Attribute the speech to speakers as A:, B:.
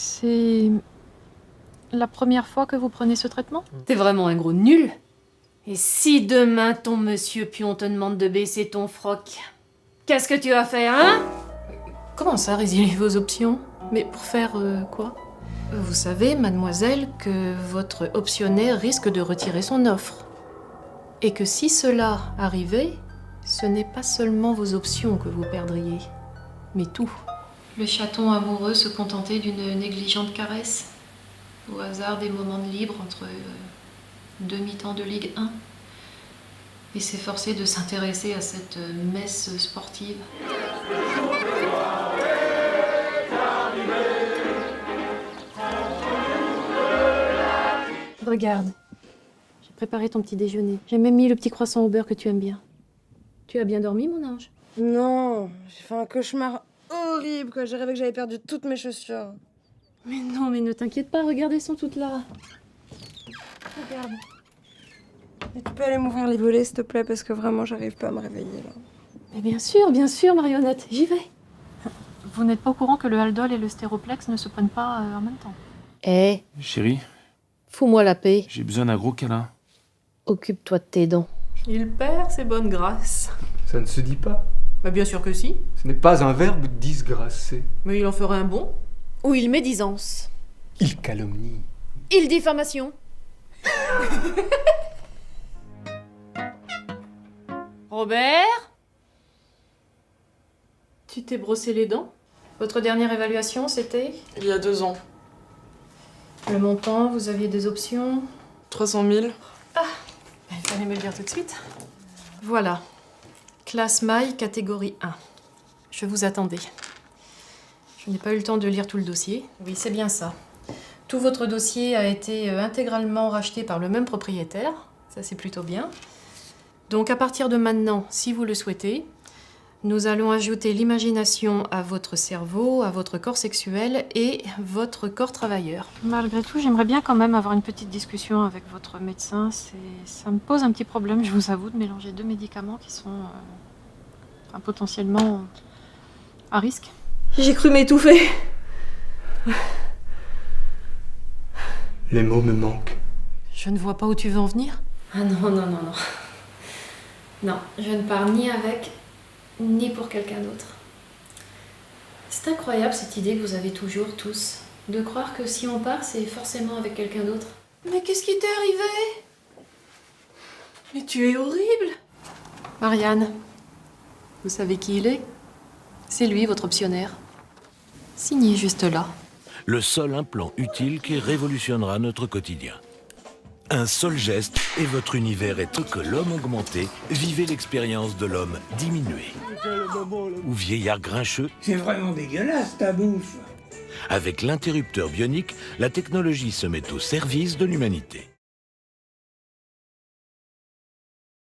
A: C'est la première fois que vous prenez ce traitement?
B: T'es vraiment un gros nul. Et si demain ton monsieur Pion te demande de baisser ton froc, qu'est-ce que tu vas faire, hein?
A: Comment ça, résilier vos options? Mais pour faire quoi? Vous savez, mademoiselle, que votre optionnaire risque de retirer son offre. Et que si cela arrivait, ce n'est pas seulement vos options que vous perdriez, mais tout. Le chaton amoureux se contentait d'une négligente caresse, au hasard des moments de libre entre deux mi-temps de Ligue 1, et s'efforcer de s'intéresser à cette messe sportive. Regarde, j'ai préparé ton petit déjeuner. J'ai même mis le petit croissant au beurre que tu aimes bien. Tu as bien dormi, mon ange?
C: Non, j'ai fait un cauchemar horrible quand j'ai rêvé que j'avais perdu toutes mes chaussures.
A: Mais non, mais ne t'inquiète pas, regarde, elles sont toutes là. Regarde.
C: Et tu peux aller m'ouvrir les volets, s'il te plaît, parce que vraiment, j'arrive pas à me réveiller, là.
A: Mais bien sûr, Marionnette, j'y vais. Vous n'êtes pas au courant que le Haldol et le Stéroplex ne se prennent pas en même temps?
B: Eh,
D: Chérie,
B: fous-moi la paix.
D: j'ai besoin d'un gros câlin.
B: Occupe-toi de tes dents.
E: Il perd ses bonnes grâces.
F: Ça ne se dit pas.
E: Bah bien sûr que si.
F: Ce n'est pas un verbe disgracé.
E: Mais il en ferait un bon.
B: Ou il médisance.
F: Il calomnie.
B: Il diffamation. Robert?
A: Tu t'es brossé les dents? Votre dernière évaluation, c'était?
E: Il y a 2 ans.
A: Le montant, vous aviez des options?
E: 300 000.
A: Il fallait me le dire tout de suite. Voilà. Classe Maille, catégorie 1. Je vous attendais. Je n'ai pas eu le temps de lire tout le dossier. Oui, c'est bien ça. Tout votre dossier a été intégralement racheté par le même propriétaire. Ça, c'est plutôt bien. Donc, à partir de maintenant, si vous le souhaitez, nous allons ajouter l'imagination à votre cerveau, à votre corps sexuel et votre corps travailleur. Malgré tout, j'aimerais bien quand même avoir une petite discussion avec votre médecin. Ça me pose un petit problème, je vous avoue, de mélanger 2 médicaments qui sont potentiellement à risque.
C: J'ai cru m'étouffer.
F: Les mots me manquent.
A: Je ne vois pas où tu veux en venir. Ah non. Non, je ne pars ni avec, ni pour quelqu'un d'autre. C'est incroyable cette idée que vous avez toujours tous, de croire que si on part, c'est forcément avec quelqu'un d'autre. Mais qu'est-ce qui t'est arrivé?
E: Mais tu es horrible.
A: Marianne, vous savez qui il est? C'est lui, votre optionnaire. Signé juste là.
G: Le seul implant utile qui révolutionnera notre quotidien. Un seul geste et votre univers est tout que l'homme augmenté, vivez l'expérience de l'homme diminué. Ou vieillard grincheux.
H: C'est vraiment dégueulasse ta bouffe.
G: Avec l'interrupteur bionique, la technologie se met au service de l'humanité.